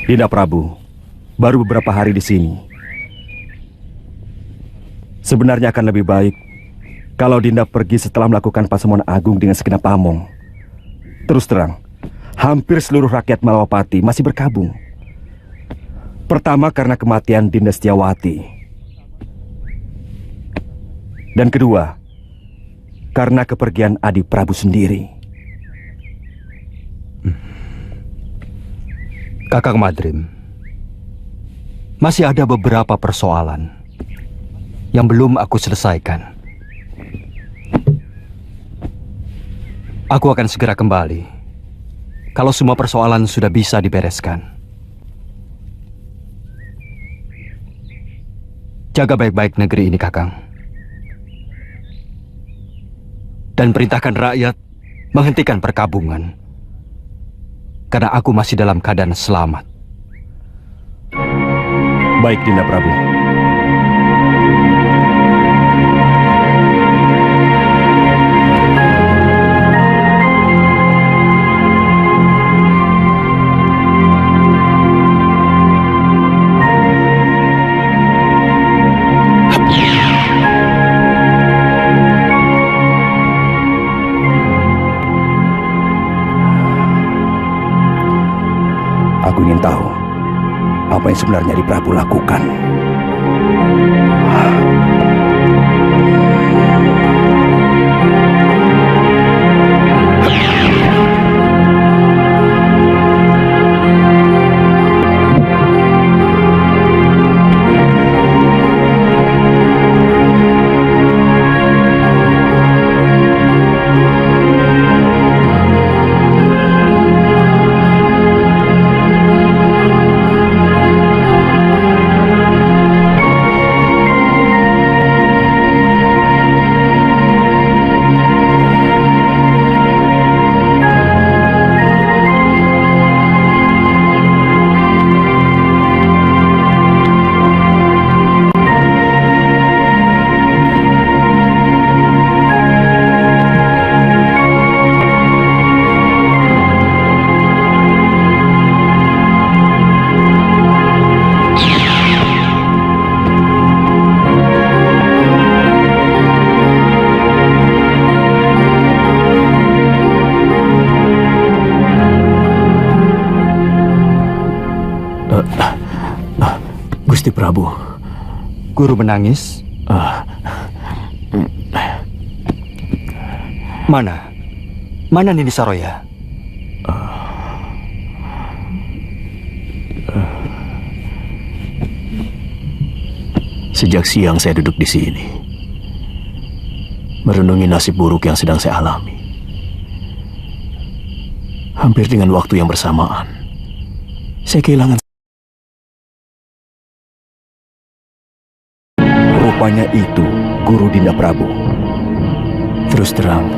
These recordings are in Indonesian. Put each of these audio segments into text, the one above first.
Dinda Prabu, baru beberapa hari di sini. Sebenarnya akan lebih baik kalau Dinda pergi setelah melakukan pasemuan agung dengan segenap pamong. Terus terang, hampir seluruh rakyat Malawapati masih berkabung. Pertama karena kematian Dinda Setiawati. Dan kedua, karena kepergian Adi Prabu sendiri. Kakang Madrim, masih ada beberapa persoalan yang belum aku selesaikan. Aku akan segera kembali kalau semua persoalan sudah bisa dibereskan. Jaga baik-baik negeri ini, Kakang. Dan perintahkan rakyat menghentikan perkabungan. Karena aku masih dalam keadaan selamat. Baik, Dinda Prabu. Aku ingin tahu apa yang sebenarnya Adi Prabu lakukan. Gusti Prabu. Guru menangis? Mana Nini Saroya? Sejak siang saya duduk di sini, merenungi nasib buruk yang sedang saya alami. Hampir dengan waktu yang bersamaan, saya kehilangan. Rupanya itu Guru Dinda Prabu. Terus terang,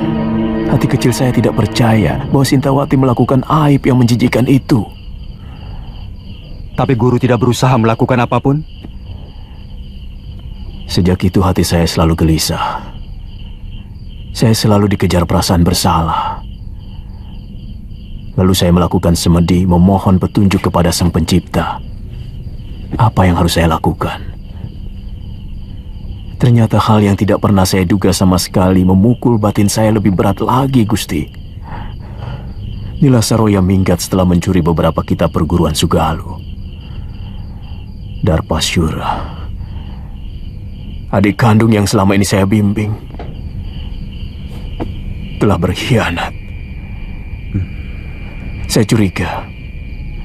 hati kecil saya tidak percaya bahwa Sintawati melakukan aib yang menjijikkan itu. Tapi Guru tidak berusaha melakukan apapun? Sejak itu hati saya selalu gelisah. Saya selalu dikejar perasaan bersalah. Lalu saya melakukan semedi memohon petunjuk kepada Sang Pencipta. Apa yang harus saya lakukan? Ternyata hal yang tidak pernah saya duga sama sekali memukul batin saya lebih berat lagi, Gusti. Nila Saroya minggat setelah mencuri beberapa kitab perguruan Sugalu. Darpasyura, adik kandung yang selama ini saya bimbing, telah berkhianat. Saya curiga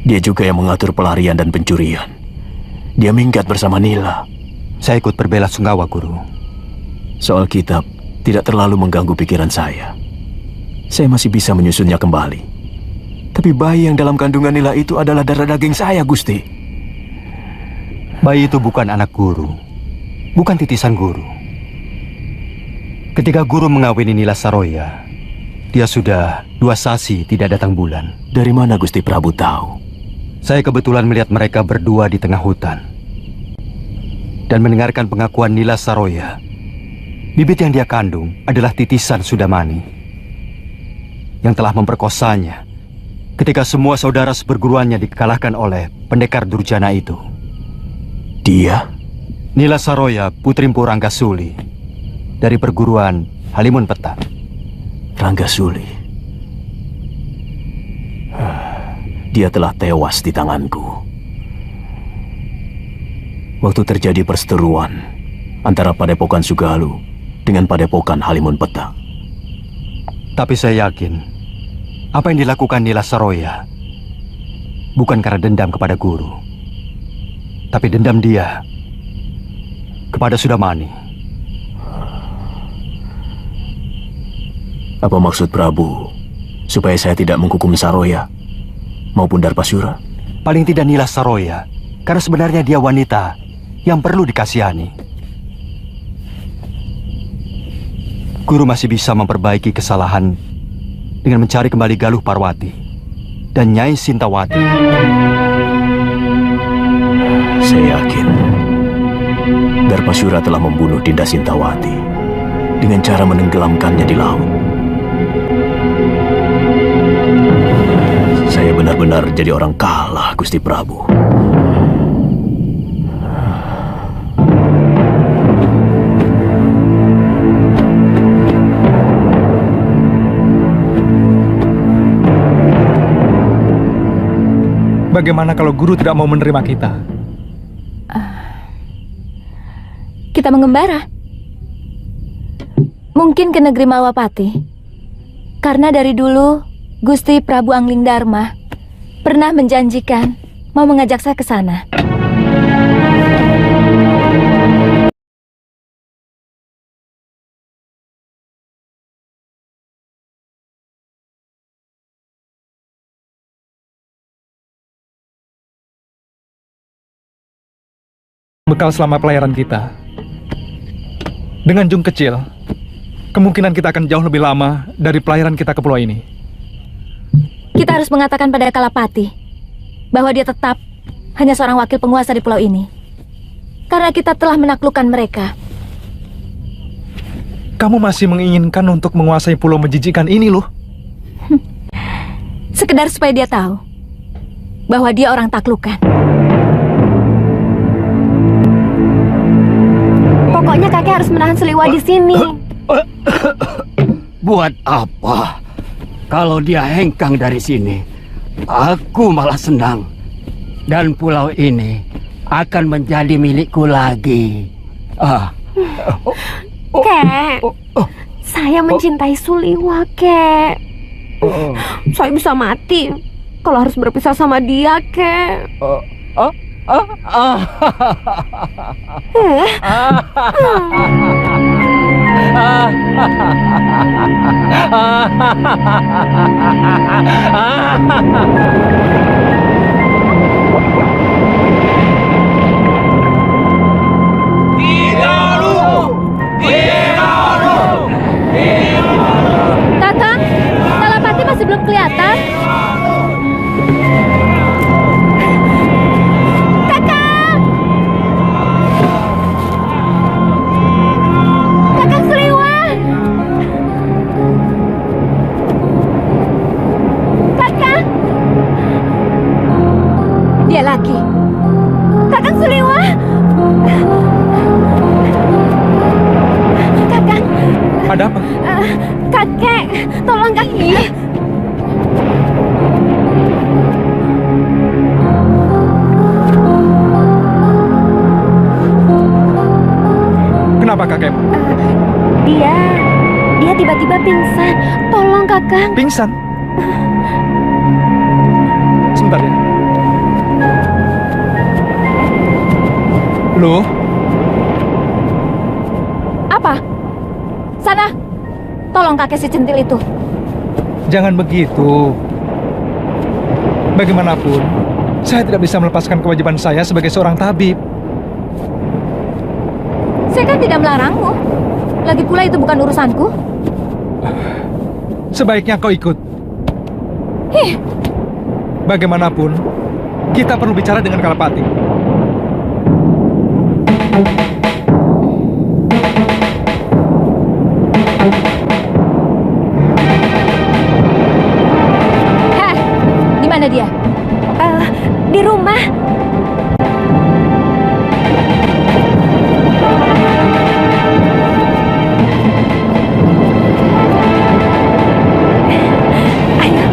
dia juga yang mengatur pelarian dan pencurian. Dia minggat bersama Nila. Saya ikut berbela sungkawa, Guru. Soal kitab tidak terlalu mengganggu pikiran saya. Saya masih bisa menyusunnya kembali. Tapi bayi yang dalam kandungan Nila itu adalah darah daging saya, Gusti. Bayi itu bukan anak Guru, bukan titisan Guru. Ketika Guru mengawini Nila Saroya, dia sudah 2 sasi tidak datang bulan. Dari mana Gusti Prabu tahu? Saya kebetulan melihat mereka berdua di tengah hutan dan mendengarkan pengakuan Nila Saroya. Bibit yang dia kandung adalah titisan Sudamani yang telah memperkosanya ketika semua saudara seperguruannya dikalahkan oleh pendekar Durjana itu. Dia? Nila Saroya, putri Mpu Ranggasuli dari perguruan Halimun Petak. Ranggasuli. Dia telah tewas di tanganku. Waktu terjadi perseteruan antara Padepokan Sugalu dengan Padepokan Halimun Petak. Tapi saya yakin apa yang dilakukan Nila Saroya bukan karena dendam kepada Guru, tapi dendam dia kepada Sudamani. Apa maksud Prabu supaya saya tidak menghukum Saroya maupun Darpasyura? Paling tidak Nila Saroya, karena sebenarnya dia wanita yang perlu dikasihani. Guru masih bisa memperbaiki kesalahan dengan mencari kembali Galuh Parwati dan Nyai Sintawati. Saya yakin Darpasyura telah membunuh Dinda Sintawati dengan cara menenggelamkannya di laut. Saya benar-benar jadi orang kalah, Gusti Prabu. Bagaimana kalau Guru tidak mau menerima kita? Kita mengembara. Mungkin ke negeri Mawapati. Karena dari dulu Gusti Prabu Angling Dharma pernah menjanjikan mau mengajak saya ke sana. Bekal selama pelayaran kita. Dengan jung kecil, kemungkinan kita akan jauh lebih lama dari pelayaran kita ke pulau ini. Kita harus mengatakan pada Kalapati bahwa dia tetap hanya seorang wakil penguasa di pulau ini. Karena kita telah menaklukkan mereka. Kamu masih menginginkan untuk menguasai pulau menjijikkan ini, loh. Sekedar supaya dia tahu bahwa dia orang taklukan. Pokoknya kakek harus menahan Seliwa di sini. Buat apa? Kalau dia hengkang dari sini, aku malah senang. Dan pulau ini akan menjadi milikku lagi. Kek, saya mencintai Suliwa, Kek. Saya bisa mati kalau harus berpisah sama dia, Kek. Kakak, Kalapati masih belum kelihatan. Kakang Seliwa. Kakang. Kenapa kakekmu? Dia tiba-tiba pingsan. Tolong Kakang. Pingsan? Sebentar ya. Loh, Apa? Sana, tolong kakek si centil itu. jangan begitu. Bagaimanapun, saya tidak bisa melepaskan kewajiban saya sebagai seorang tabib. Saya kan tidak melarangmu. Lagi pula itu bukan urusanku. Sebaiknya kau ikut. Bagaimanapun, kita perlu bicara dengan Kalapati. Heh, di mana dia? Di rumah. Ayo.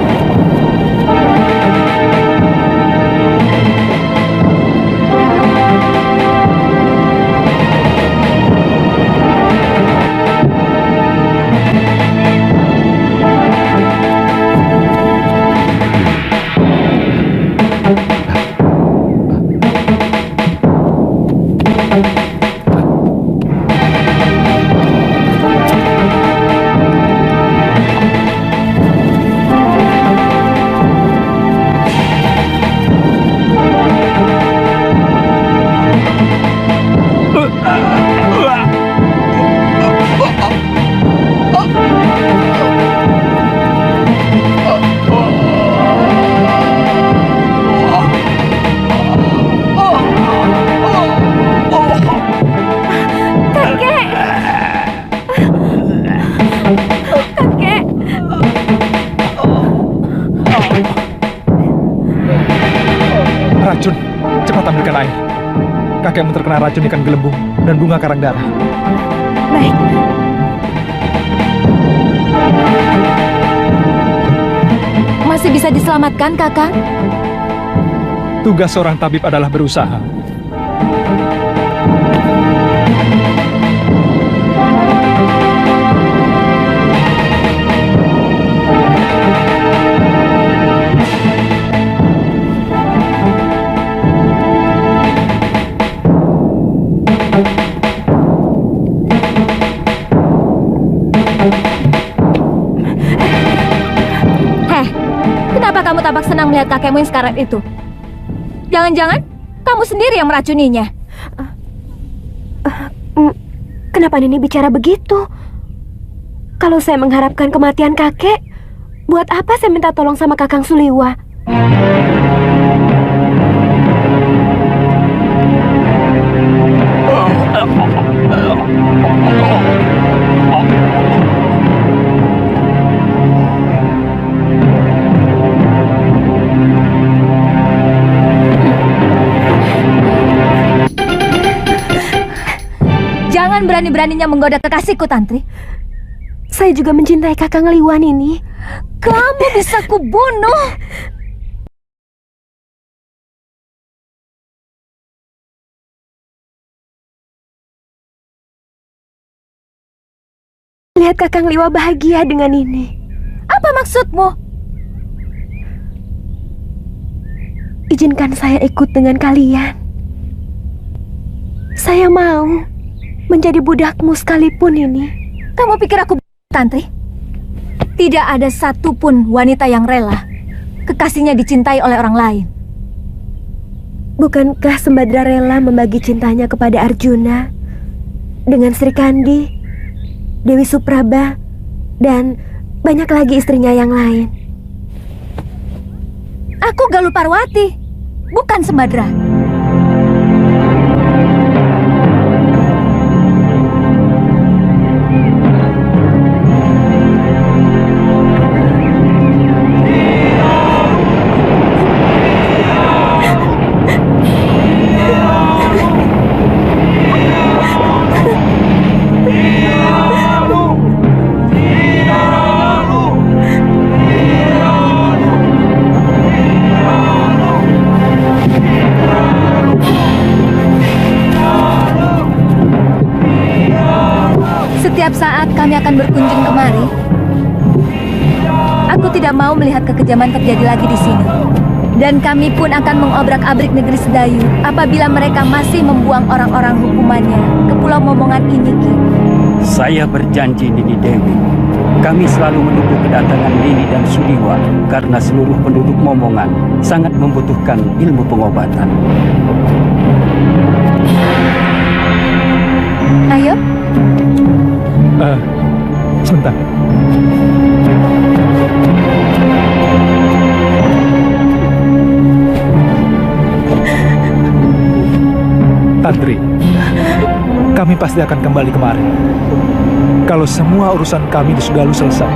Kakek. Racun, cepat ambilkan air. Kakekmu terkena racun ikan gelembung dan bunga karang darah. Baik. Masih bisa diselamatkan, Kakak? Tugas seorang tabib adalah berusaha. Kenapa kamu tampak senang melihat kakekmu yang sekarat itu? Jangan-jangan kamu sendiri yang meracuninya? Kenapa Nini bicara begitu? Kalau saya mengharapkan kematian kakek, buat apa saya minta tolong sama Kakang Suliwa? Jangan berani-beraninya menggoda kekasihku, Tantri. Saya juga mencintai Kakang Liwan ini. Kamu bisa kubunuh. Lihat Kakang Liwa bahagia dengan ini. Apa maksudmu? Izinkan saya ikut dengan kalian. Saya mau menjadi budakmu sekalipun ini. Kamu pikir aku Tantri? Tidak ada satupun wanita yang rela kekasihnya dicintai oleh orang lain. Bukankah Sembadra rela membagi cintanya kepada Arjuna dengan Sri Kandi, Dewi Supraba, dan banyak lagi istrinya yang lain? Aku Galuh Parwati, bukan Sembadra. Setiap saat kami akan berkunjung kemari. Aku tidak mau melihat kekejaman terjadi lagi di sini. Dan kami pun akan mengobrak-abrik negeri Sedayu apabila mereka masih membuang orang-orang hukumannya ke Pulau Momongan ini, Ki. Saya berjanji, Nini Dewi. Kami selalu menunggu kedatangan Nini dan Suliwa karena seluruh penduduk Momongan sangat membutuhkan ilmu pengobatan. Ayo. Sebentar. Tantri, kami pasti akan kembali kemari. Kalau semua urusan kami di Sugalu selesai.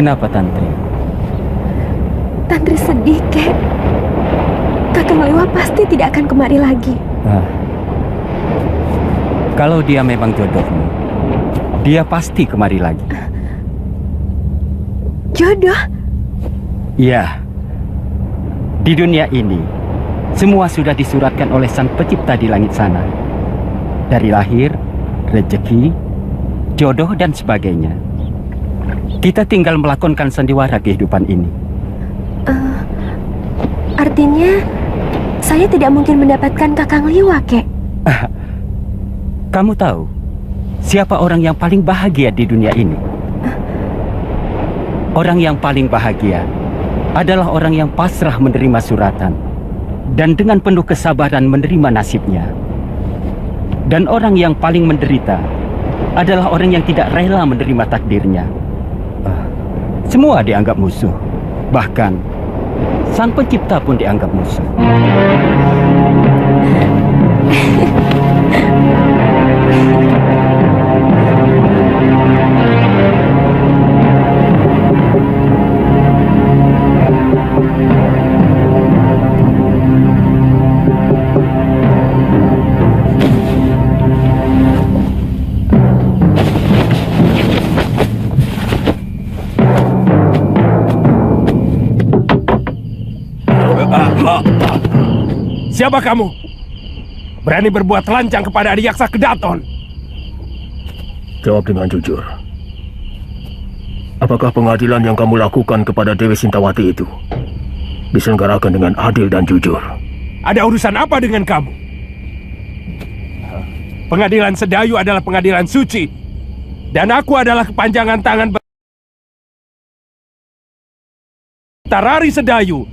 Kenapa, Tantri? Tantri sedih, Kek. Kakang Lewa pasti tidak akan kemari lagi. Kalau dia memang jodohmu, dia pasti kemari lagi. Jodoh? Iya. Di dunia ini, semua sudah disuratkan oleh Sang Pencipta di langit sana. Dari lahir, rezeki, jodoh, dan sebagainya. Kita tinggal melakonkan sandiwara kehidupan ini. Artinya, saya tidak mungkin mendapatkan Kakang Liwa, Kek. Kamu tahu, siapa orang yang paling bahagia di dunia ini? Orang yang paling bahagia adalah orang yang pasrah menerima suratan dan dengan penuh kesabaran menerima nasibnya. Dan orang yang paling menderita adalah orang yang tidak rela menerima takdirnya. Semua dianggap musuh. Bahkan Sang Pencipta pun dianggap musuh. Siapa kamu? Berani berbuat lancang kepada Adiyaksa Kedaton? Jawab dengan jujur. Apakah pengadilan yang kamu lakukan kepada Dewi Sintawati itu diselenggarakan dengan adil dan jujur? Ada urusan apa dengan kamu? Pengadilan Sedayu adalah pengadilan suci. Dan aku adalah kepanjangan tangan Tarari Sedayu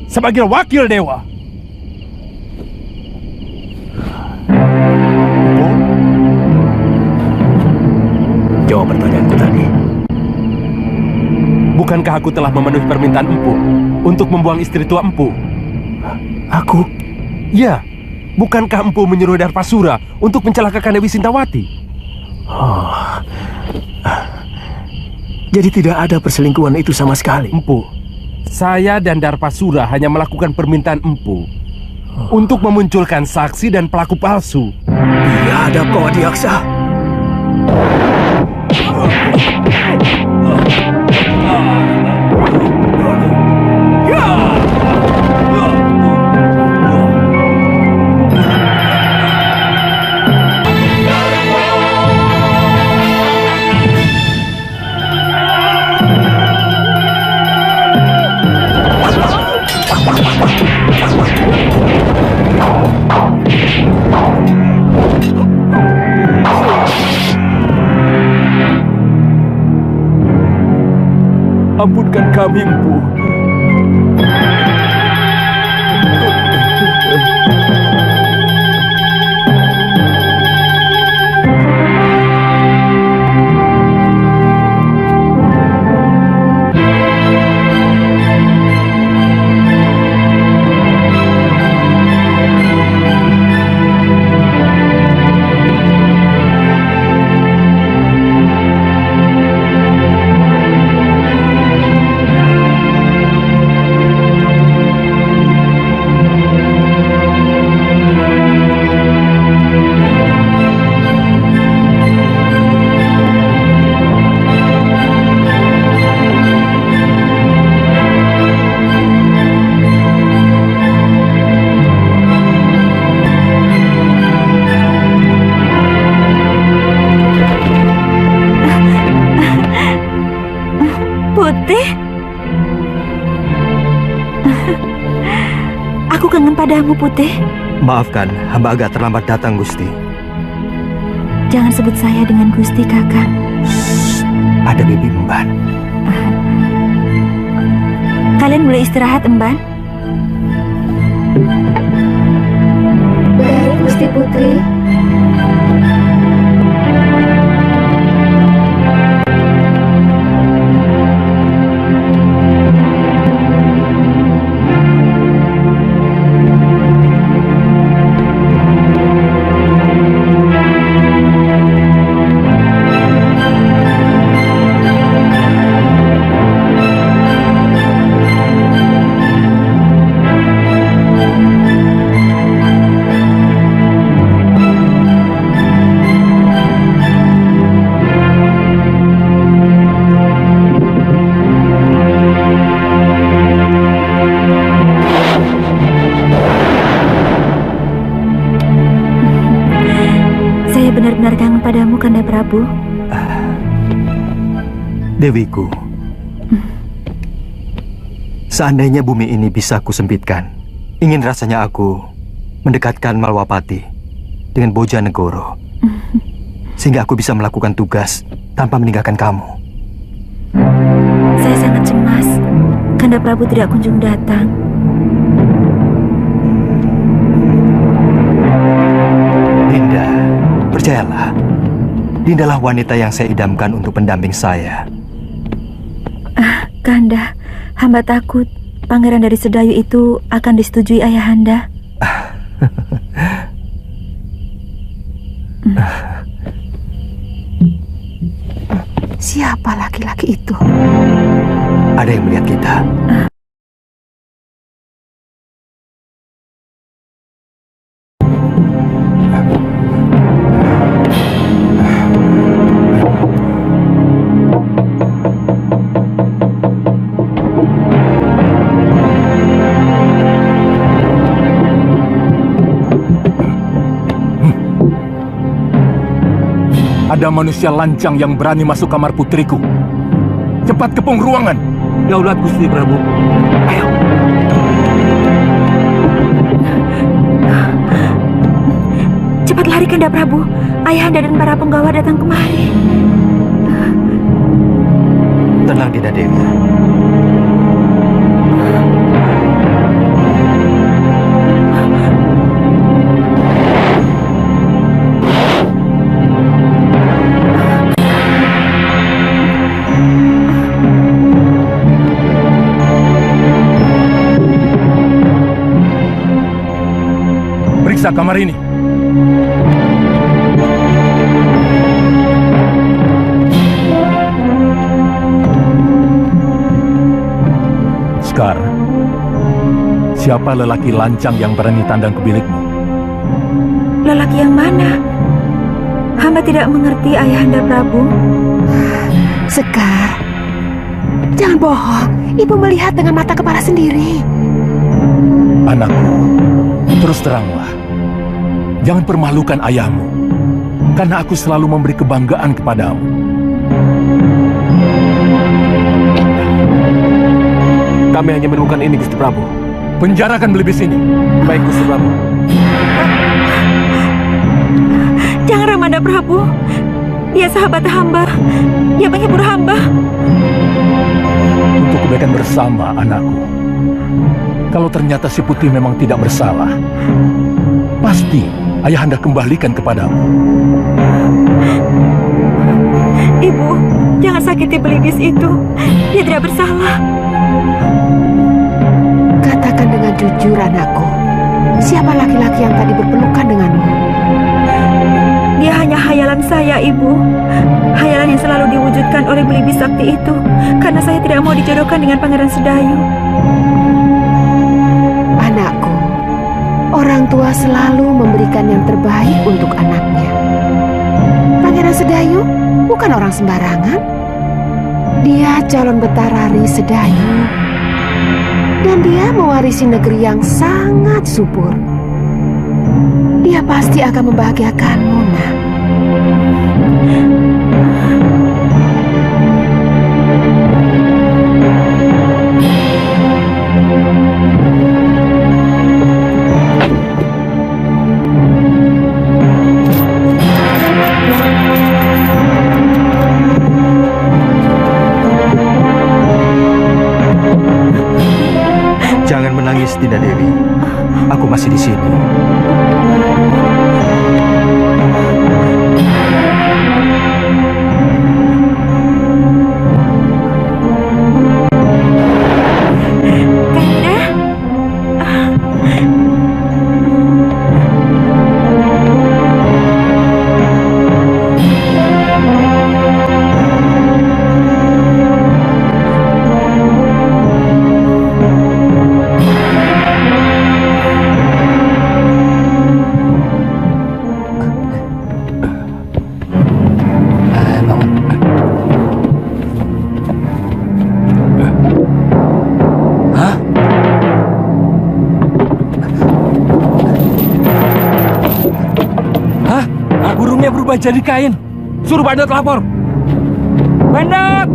sebagai wakil dewa. Jawab pertanyaanku tadi. Bukankah aku telah memenuhi permintaan Empu untuk membuang istri tua Empu? Aku? Ya, bukankah Empu menyuruh Darpasura untuk mencelakakan Dewi Sintawati? Jadi tidak ada perselingkuhan itu sama sekali? Empu, saya dan Darpasura hanya melakukan permintaan Empu untuk memunculkan saksi dan pelaku palsu. Biadab kau Adiyaksa. Ampunkan kami, Empu. Putih. Aku kangen padamu, Putih. Maafkan, hamba agak terlambat datang, Gusti. Jangan sebut saya dengan Gusti, Kakang. Ada Bibi Emban. Kalian mulai istirahat, Emban. Baik, Gusti Putri. Benar-benar kangen padamu, Kanda Prabu. Dewiku, seandainya bumi ini bisa kusempitkan, ingin rasanya aku mendekatkan Malwapati dengan Bojanegoro, sehingga aku bisa melakukan tugas tanpa meninggalkan kamu. Saya sangat cemas. Kanda Prabu tidak kunjung datang. Dinda, percayalah, Dindalah wanita yang saya idamkan untuk pendamping saya. Kanda, hamba takut pangeran dari Sedayu itu akan disetujui ayahanda. Siapa laki-laki itu? Ada yang melihat kita. Ada manusia lancang yang berani masuk kamar putriku. Cepat kepung ruangan. Daulat Gusti Prabu. Ayo. Cepat lari, Kanda Prabu. Ayahanda dan para penggawa datang kemari. Tenang, Dinda Dewi. Periksa kamar ini. Sekar, siapa lelaki lancang yang berani tandang ke bilikmu? Lelaki yang mana? Hamba tidak mengerti, Ayahanda Prabu. Sekar, jangan bohong. Ibu melihat dengan mata kepala sendiri. Anakku, terus teranglah. Jangan permalukan ayahmu, karena aku selalu memberi kebanggaan kepadamu. Kami hanya menemukan ini, Gusti Prabu. Penjarakan Belibis ini. Baik, Gusti Prabu. Jangan, Ramanda Prabu. Dia sahabat hamba. Dia penghibur hamba. Untuk kebaikan bersama, anakku. Kalau ternyata si Putih memang tidak bersalah, pasti ayahanda kembalikan kepadamu. Ibu, jangan sakiti Belibis itu. Dia tidak bersalah. Katakan dengan jujur, anakku. Siapa laki-laki yang tadi berpelukan denganmu? Dia hanya hayalan saya, Ibu. Hayalan yang selalu diwujudkan oleh Belibis sakti itu. Karena saya tidak mau dijodohkan dengan Pangeran Sedayu. Anakku, orang tua selalu memberikan yang terbaik untuk anaknya. Pangeran Sedayu bukan orang sembarangan. Dia calon Betarari Sedayu. Dan dia mewarisi negeri yang sangat subur. Dia pasti akan membahagiakanmu, nak. Dinda Dewi. Aku masih di sini. Burungnya berubah jadi kain. Suruh Bandot lapor. Bandot!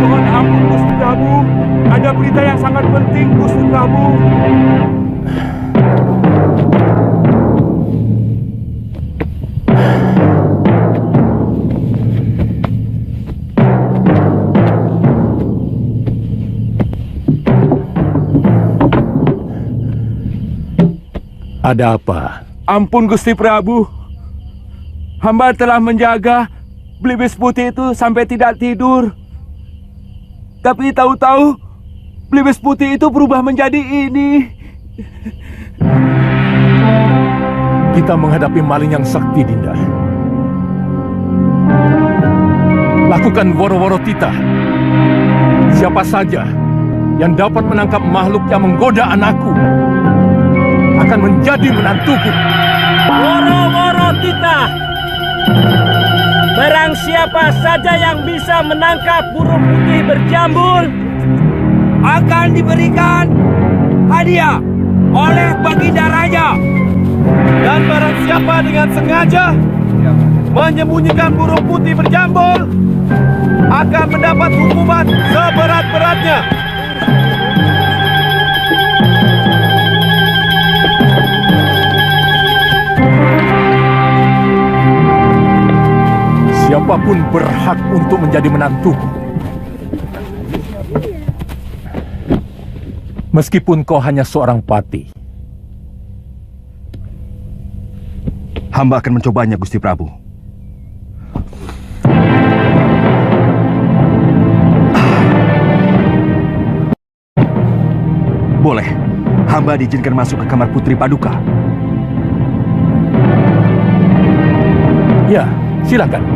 Mohon ampun Gusti Prabu. Ada berita yang sangat penting Gusti Prabu. Ada apa? Ampun Gusti Prabu. Hamba telah menjaga Belibis Putih itu sampai tidak tidur. Tapi tahu-tahu Belibis Putih itu berubah menjadi ini. Kita menghadapi maling yang sakti, Dinda. Lakukan woro-woro titah. Siapa saja yang dapat menangkap makhluk yang menggoda anakku akan menjadi menantuku. Woro-woro titah. Barang siapa saja yang bisa menangkap burung putih berjambul akan diberikan hadiah oleh Baginda Raja. Dan barang siapa dengan sengaja menyembunyikan burung putih berjambul akan mendapat hukuman seberat-beratnya. Siapapun berhak untuk menjadi menantuku. Meskipun kau hanya seorang pati. Hamba akan mencobanya, Gusti Prabu. Boleh. Hamba diizinkan masuk ke kamar Putri Paduka. Ya, silakan.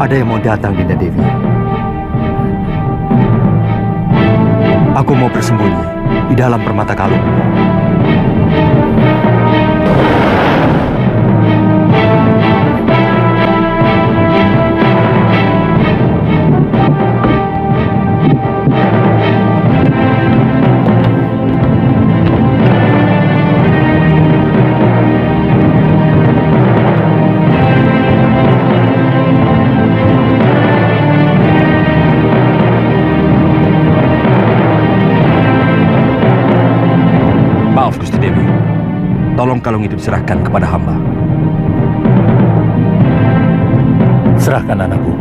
Ada yang mau datang, Dinda Dewi. Aku mau bersembunyi di dalam permata kalung. Maaf, Gusti Dewi. Tolong kalung itu diserahkan kepada hamba. Serahkan anakku.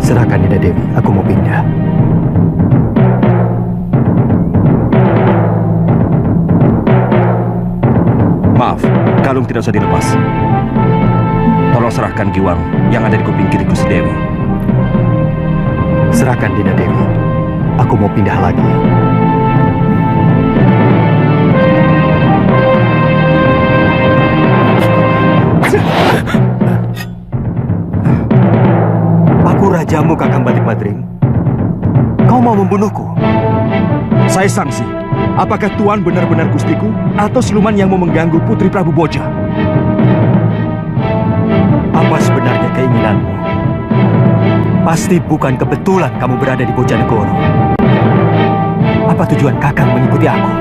Serahkan, Dinda Dewi. Aku mau pindah. Maaf, kalung tidak usah dilepas. Tolong serahkan giwang yang ada di kuping kiri Gusti Dewi. Serahkan, Dinda Dewi. Aku mau pindah lagi. wajahmu, Kakang Balik Madrim. Kau mau membunuhku? Saya sangsi. Apakah Tuan benar-benar gustiku atau siluman yang mau mengganggu Putri Prabu Boja? Apa sebenarnya keinginanmu? Pasti bukan kebetulan kamu berada di Bojanegoro. Apa tujuan Kakang mengikuti aku?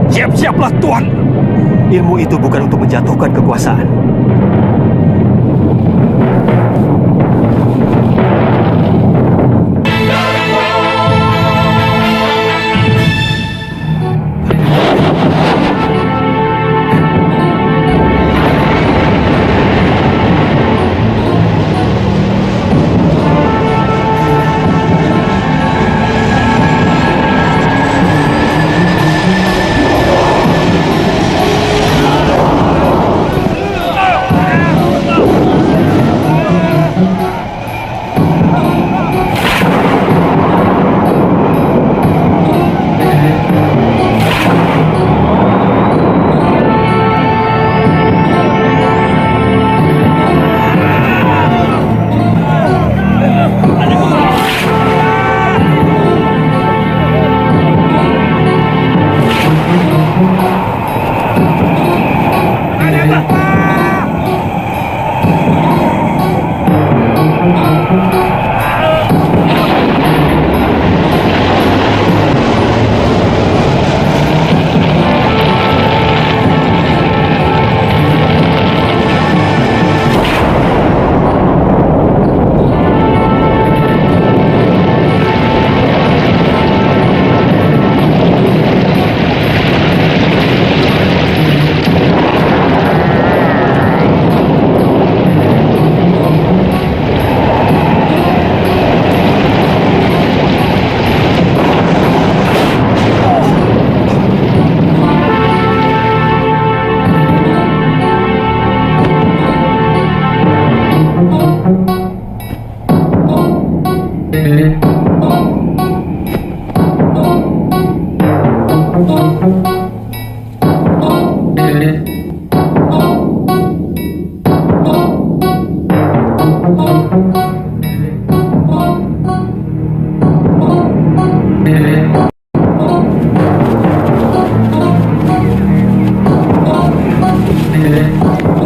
Siap-siaplah, Tuan! Ilmu itu bukan untuk menjatuhkan kekuasaan.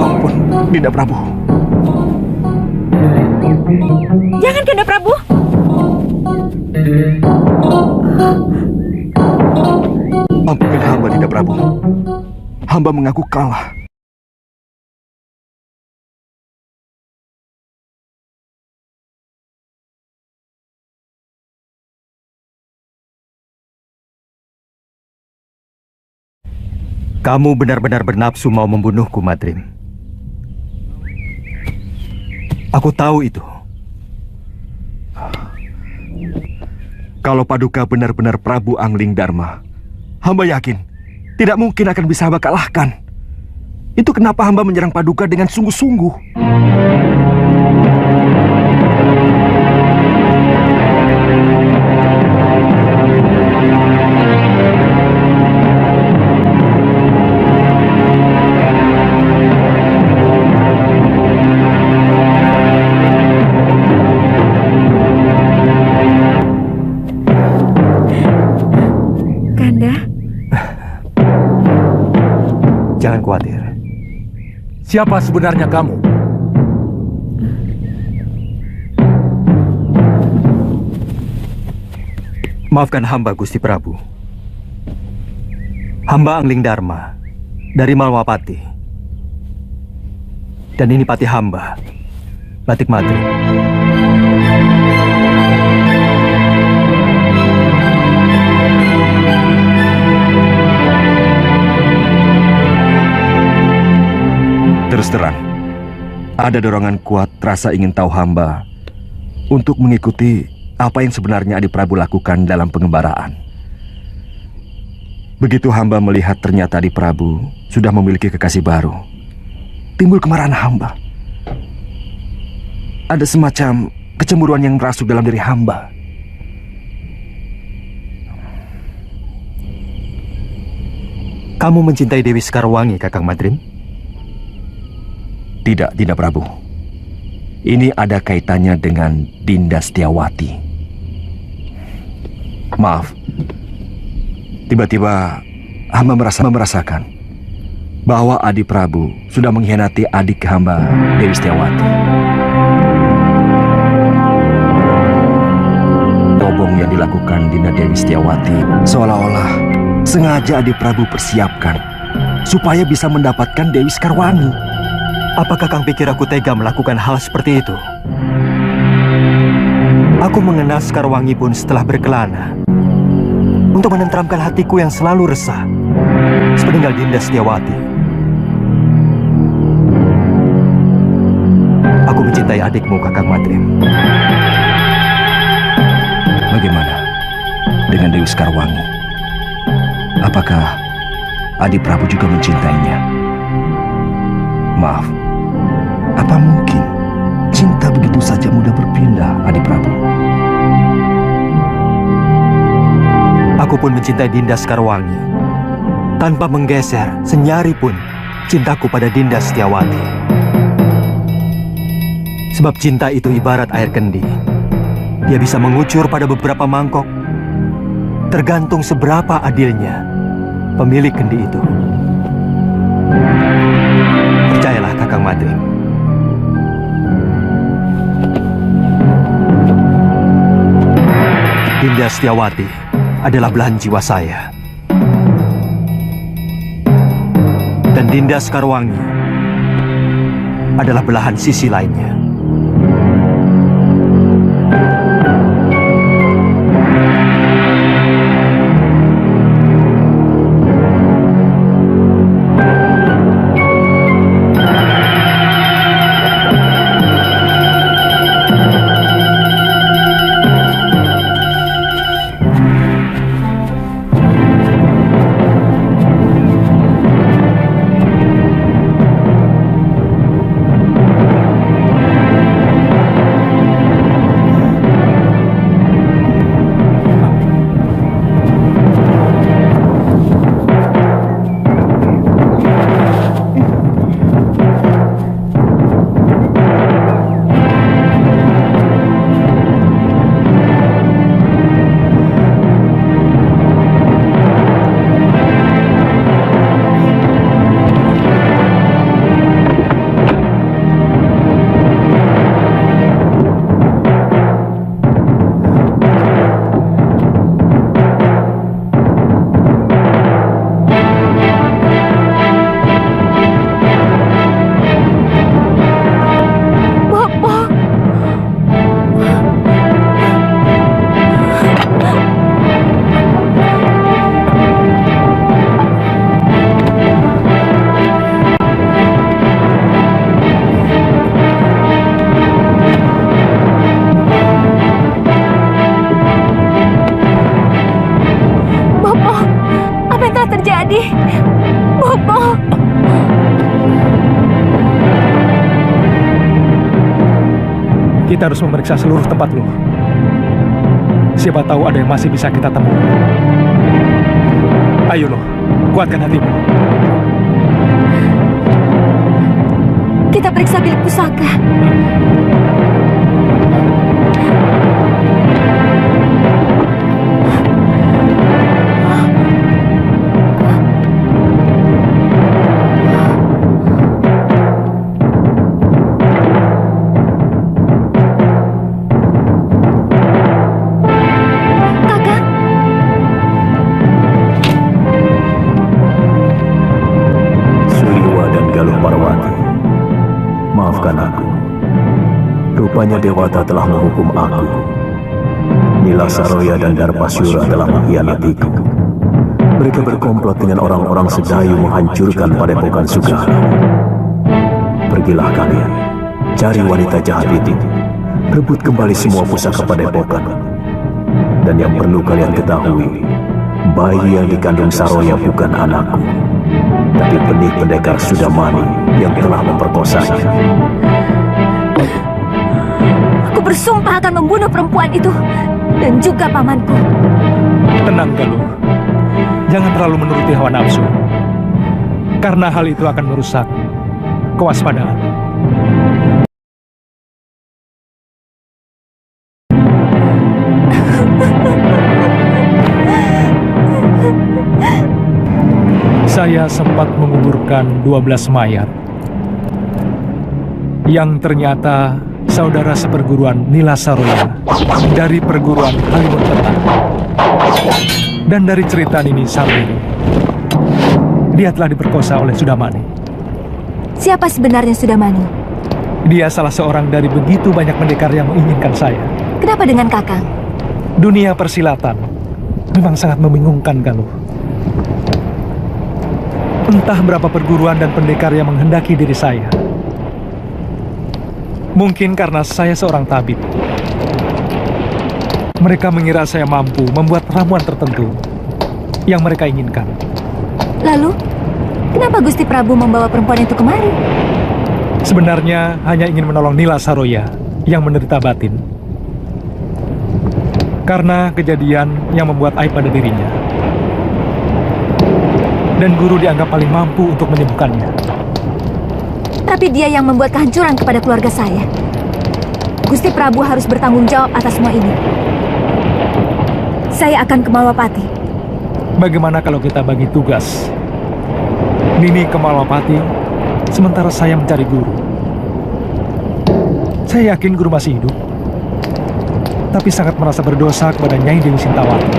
Ampun, Dinda Prabu. Jangan, Kanda Prabu. Ampunilah hamba, Dinda Prabu. Hamba mengaku kalah. Kamu benar-benar bernafsu mau membunuhku, Madrim. Aku tahu itu. Kalau Paduka benar-benar Prabu Angling Dharma, hamba yakin tidak mungkin akan bisa hamba kalahkan. Itu kenapa hamba menyerang Paduka dengan sungguh-sungguh. Jangan khawatir. Siapa sebenarnya kamu? Maafkan hamba, Gusti Prabu. Hamba Angling Dharma dari Malwapati. Dan ini pati hamba, Batik Madri. Terus terang, ada dorongan kuat rasa ingin tahu hamba untuk mengikuti apa yang sebenarnya Adi Prabu lakukan dalam pengembaraan. Begitu hamba melihat ternyata Adi Prabu sudah memiliki kekasih baru, timbul kemarahan hamba. Ada semacam kecemburuan yang merasuk dalam diri hamba. Kamu mencintai Dewi Sekarwangi, Kakang Madrim? Tidak, Dinda Prabu. Ini ada kaitannya dengan Dinda Setiawati. Maaf, tiba-tiba hamba merasakan bahwa Adi Prabu sudah mengkhianati adik hamba, Dewi Setiawati. Obong yang dilakukan Dinda Dewi Setiawati seolah-olah sengaja Adi Prabu persiapkan supaya bisa mendapatkan Dewi Sekarwangi. Apakah Kang pikir aku tega melakukan hal seperti itu? Aku mengenal Sekarwangi pun setelah berkelana untuk menenteramkan hatiku yang selalu resah sepeninggal Dinda Setiawati. Aku mencintai adikmu, Kakang Madrim. Bagaimana dengan Dewi Sekarwangi? Apakah Adi Prabu juga mencintainya? Maaf, apa mungkin cinta begitu saja mudah berpindah, Adi Prabu? Aku pun mencintai Dinda Sekarwangi tanpa menggeser senyari pun cintaku pada Dinda Setiawati. Sebab cinta itu ibarat air kendi. Dia bisa mengucur pada beberapa mangkok, tergantung seberapa adilnya pemilik kendi itu. Percayalah, Kakang Madrim. Dinda Setiawati adalah belahan jiwa saya. Dan Dinda Sekarwangi adalah belahan sisi lainnya. Kita harus memeriksa seluruh tempat lu. Siapa tahu ada yang masih bisa kita temui. Ayo lo, kuatkan hatimu. Kita periksa bilik pusaka. Rupanya Dewata telah menghukum aku. Nila Saroya dan Darpasyura telah mengkhianatiku. Mereka berkomplot dengan orang-orang Sedayu menghancurkan Padepokan Sugara. Pergilah kalian, cari wanita jahat itu, rebut kembali semua pusaka Padepokan. Dan yang perlu kalian ketahui, bayi yang dikandung Saroya bukan anakku, tapi benih pendekar Sudamani yang telah memperkosanya. Aku bersumpah akan membunuh perempuan itu dan juga pamanku. Tenang, Galuh. Jangan terlalu menuruti hawa nafsu. Karena hal itu akan merusak kewaspadaan. Saya sempat menguburkan 12 mayat yang ternyata saudara seperguruan Nila Saroya dari perguruan Halimun Petang. Dan dari cerita Nini Sarbini, dia telah diperkosa oleh Sudamani. Siapa sebenarnya Sudamani? Dia salah seorang dari begitu banyak pendekar yang menginginkan saya. Kenapa dengan Kakang? Dunia persilatan memang sangat membingungkan, Galuh. Entah berapa perguruan dan pendekar yang menghendaki diri saya. Mungkin karena saya seorang tabib. Mereka mengira saya mampu membuat ramuan tertentu yang mereka inginkan. Lalu, kenapa Gusti Prabu membawa perempuan itu kemari? Sebenarnya hanya ingin menolong Nila Saroya yang menderita batin. Karena kejadian yang membuat aib pada dirinya. Dan guru dianggap paling mampu untuk menyembuhkannya. Tapi dia yang membuat kehancuran kepada keluarga saya. Gusti Prabu harus bertanggung jawab atas semua ini. Saya akan ke Malwapati. Bagaimana kalau kita bagi tugas? Nini ke Malwapati, sementara saya mencari guru. Saya yakin guru masih hidup, tapi sangat merasa berdosa kepada Nyai Dewi Sintawati.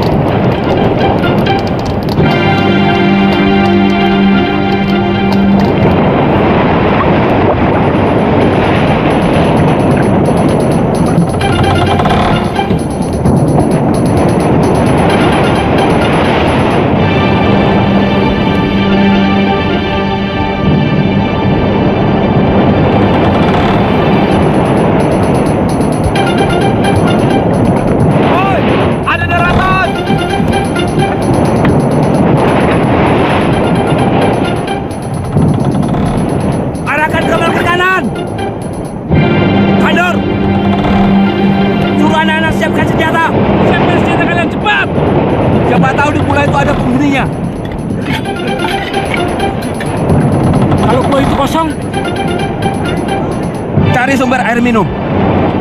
Cari sumber air minum.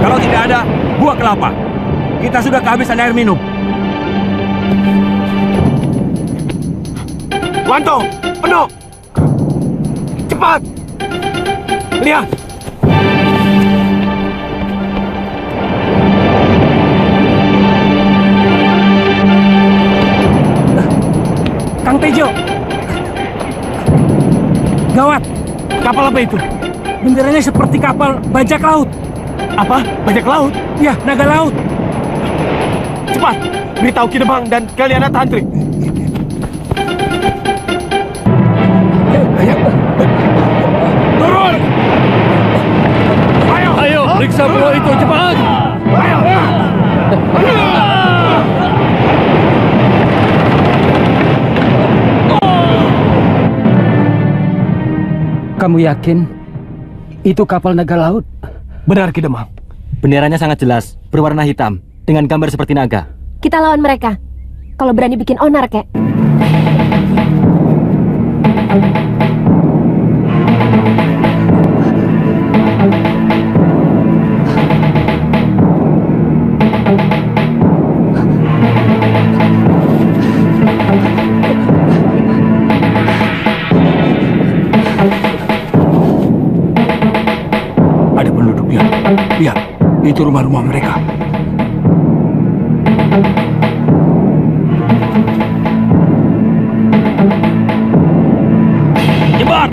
Kalau tidak ada, buah kelapa. Kita sudah kehabisan air minum. Wanto, penuh. Cepat. Lihat. Kang Tejo. Gawat. Kapal apa itu? Benderanya seperti kapal bajak laut. Apa? Bajak laut? Ya, naga laut. Cepat, beritahu Kidemang dan kalian Tantri. Turun! Ayo! Ayo, periksa pulau itu, cepat! Ayo! Kamu yakin itu kapal naga laut? Benar, Kidemang. Benderanya sangat jelas, berwarna hitam, dengan gambar seperti naga. Kita lawan mereka. Kalau berani bikin onar, kek. Lihat, itu rumah-rumah mereka. Cepat!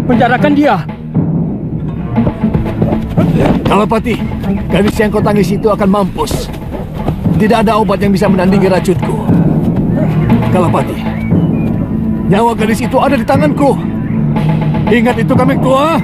Penjarakan dia. Kalapati, gadis yang kau tangis itu akan mampus. Tidak ada obat yang bisa menandingi racunku. Kalapati, nyawa gadis itu ada di tanganku. Ingat itu, kami tua.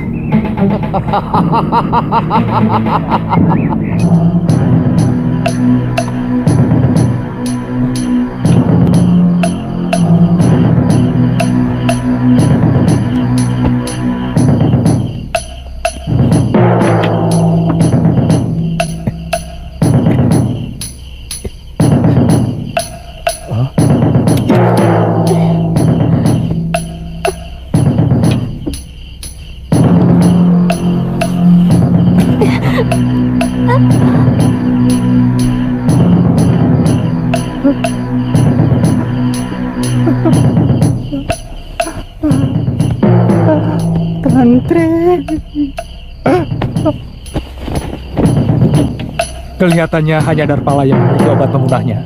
Kelihatannya hanya Darpala yang memiliki obat pemunahnya.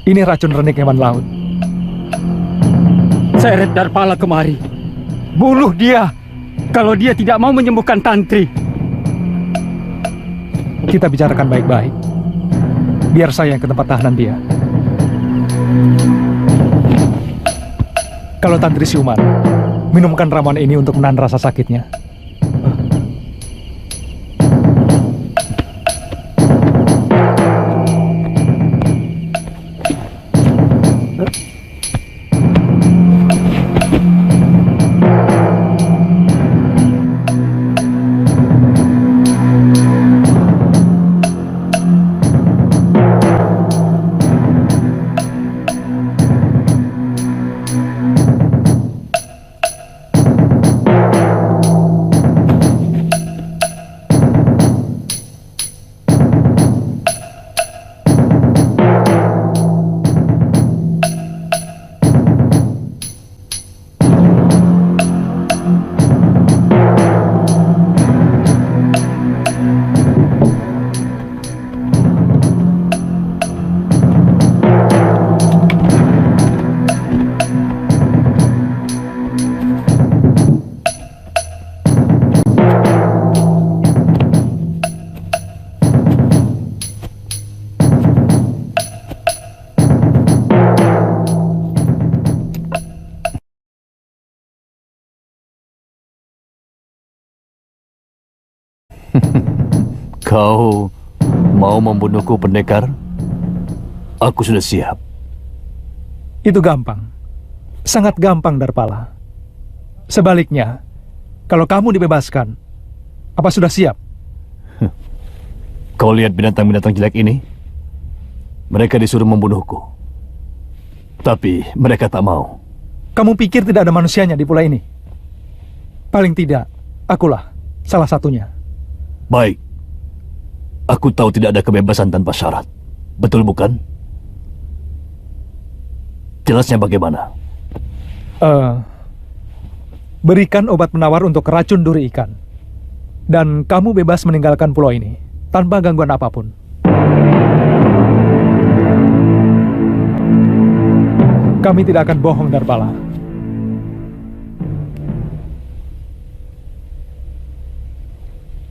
Ini racun renik hewan laut. Seret Darpala kemari. Bunuh dia kalau dia tidak mau menyembuhkan Tantri. Kita bicarakan baik-baik. Biar saya yang ke tempat tahanan dia. Kalau Tantri siuman, minumkan ramuan ini untuk menahan rasa sakitnya. Kau mau membunuhku, pendekar? Aku sudah siap. Itu gampang. Sangat gampang, Darpala. Sebaliknya, kalau kamu dibebaskan, apa sudah siap? Kau lihat binatang-binatang jelek ini? Mereka disuruh membunuhku. Tapi mereka tak mau. Kamu pikir tidak ada manusianya di pulau ini? Paling tidak, akulah salah satunya. Baik. Aku tahu tidak ada kebebasan tanpa syarat. Betul bukan? Jelasnya bagaimana? Berikan obat penawar untuk racun duri ikan. Dan kamu bebas meninggalkan pulau ini tanpa gangguan apapun. Kami tidak akan bohong, Darpala.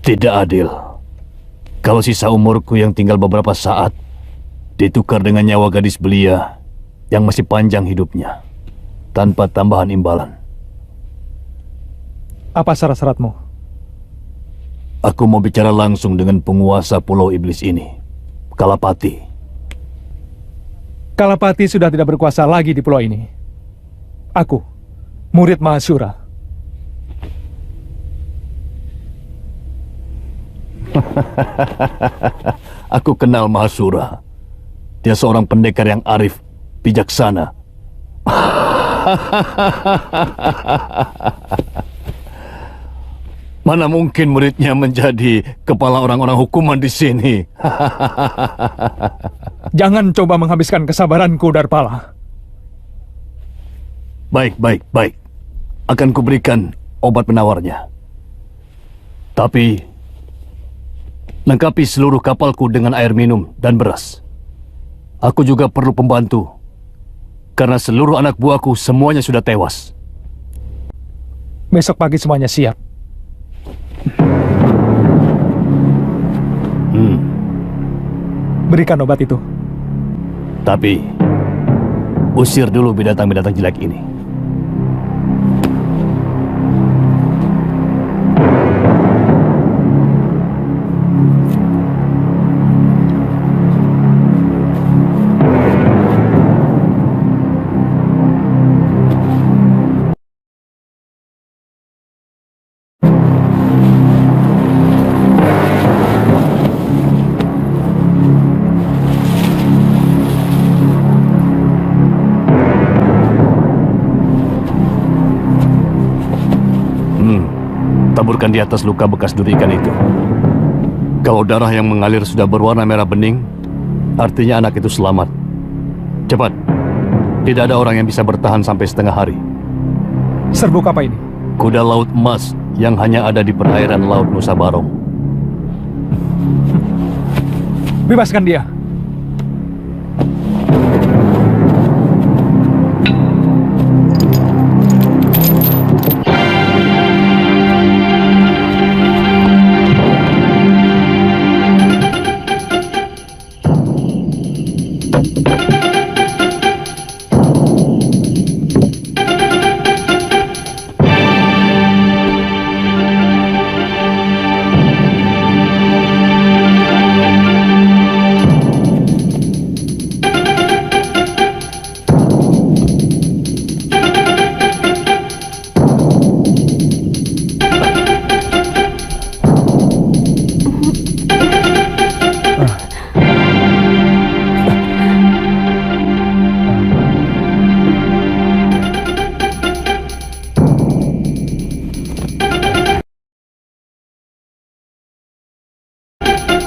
Tidak adil. Kalau sisa umurku yang tinggal beberapa saat ditukar dengan nyawa gadis belia yang masih panjang hidupnya tanpa tambahan imbalan. Apa syarat-syaratmu? Aku mau bicara langsung dengan penguasa Pulau Iblis ini, Kalapati. Kalapati sudah tidak berkuasa lagi di pulau ini. Aku, murid Mahasura. Aku kenal Mahasura. Dia seorang pendekar yang arif, bijaksana. Mana mungkin muridnya menjadi kepala orang-orang hukuman di sini? Jangan coba menghabiskan kesabaranku, Darpala. Baik. Akan kuberikan obat penawarnya. Tapi lengkapi seluruh kapalku dengan air minum dan beras. Aku juga perlu pembantu, karena seluruh anak buahku semuanya sudah tewas. Besok pagi semuanya siap. Berikan obat itu. Tapi usir dulu binatang-binatang jelek ini. Taburkan di atas luka bekas duri ikan itu. Kalau darah yang mengalir sudah berwarna merah bening, artinya anak itu selamat. Cepat. Tidak ada orang yang bisa bertahan sampai setengah hari. Serbuk apa ini? Kuda laut emas yang hanya ada di perairan Laut Nusa Barong. Bebaskan dia.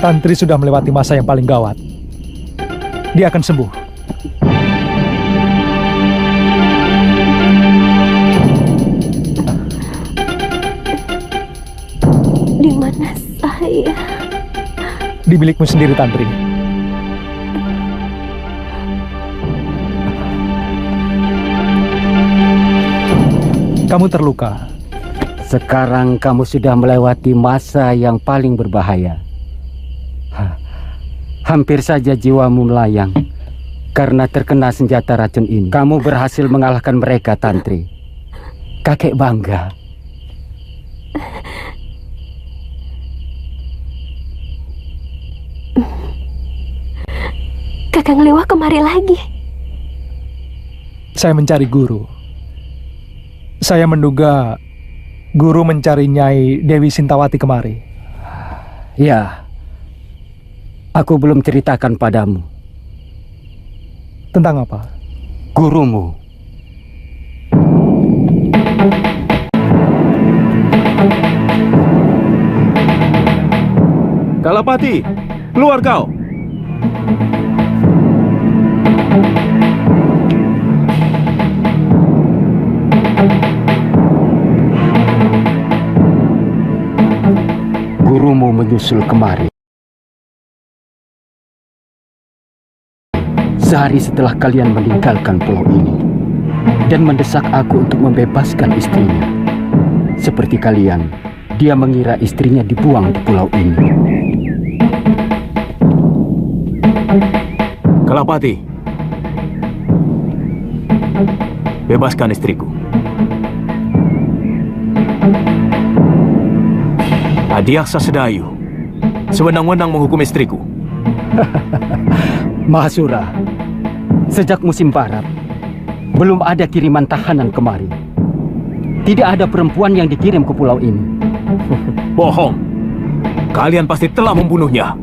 Tantri sudah melewati masa yang paling gawat. Dia akan sembuh. Di mana saya? Di milikmu sendiri, Tantri. Kamu terluka. Sekarang kamu sudah melewati masa yang paling berbahaya. Hampir saja jiwamu melayang karena terkena senjata racun ini. Kamu berhasil mengalahkan mereka, Tantri. Kakek bangga. Kakang Liwah kemari lagi? Saya mencari guru. Saya menduga guru mencari Nyai Dewi Sintawati kemari. Ya, aku belum ceritakan padamu. Tentang apa? Gurumu. Kalapati, keluar kau! Gurumu menyusul kemari. Sehari setelah kalian meninggalkan pulau ini dan mendesak aku untuk membebaskan istrinya. Seperti kalian, dia mengira istrinya dibuang di pulau ini. Kalapati, bebaskan istriku. Adiaksa Sedayu sewenang-wenang menghukum istriku. Mahasura, sejak musim barat, belum ada kiriman tahanan kemari. Tidak ada perempuan yang dikirim ke pulau ini. Bohong. Kalian pasti telah membunuhnya.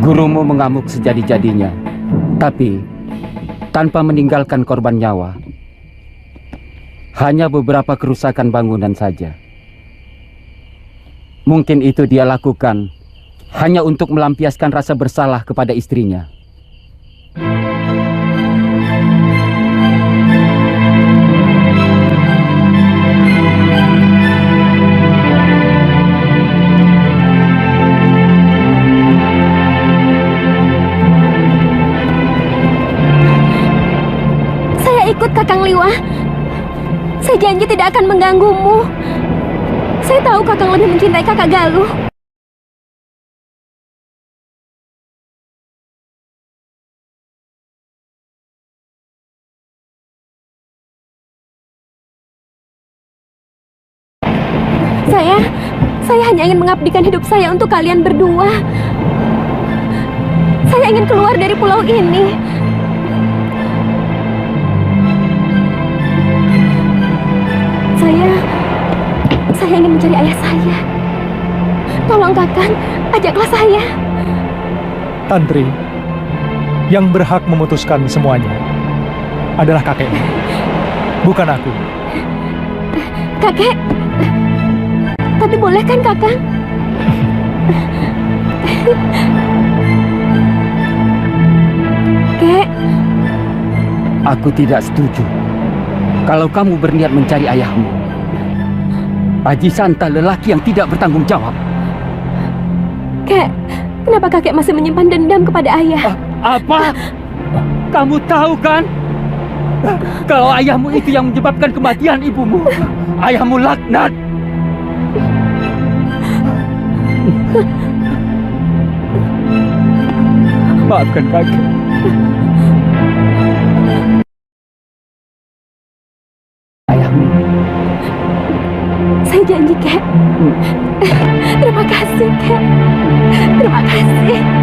Gurumu mengamuk sejadi-jadinya, tapi tanpa meninggalkan korban nyawa. Hanya beberapa kerusakan bangunan saja. Mungkin itu dia lakukan hanya untuk melampiaskan rasa bersalah kepada istrinya. Ikut Kakang Liwah. Saya janji tidak akan mengganggumu. Saya tahu Kakang lebih mencintai Kakak Galuh. Saya hanya ingin mengabdikan hidup saya untuk kalian berdua. Saya ingin keluar dari pulau ini. Saya ingin mencari ayah saya. Tolong Kakang, ajaklah saya. Tantri, yang berhak memutuskan semuanya adalah kakekmu, bukan aku. Kakek, tapi boleh kan Kakang? Kek, aku tidak setuju kalau kamu berniat mencari ayahmu. Aji Santa lelaki yang tidak bertanggung jawab. Kek, kenapa kakek masih menyimpan dendam kepada ayah? Apa? Kamu tahu kan? Kalau ayahmu itu yang menyebabkan kematian ibumu. Ayahmu laknat. Maafkan kakek. Ayahmu. Saya janji, Kek. Terima kasih, Kek. Terima kasih.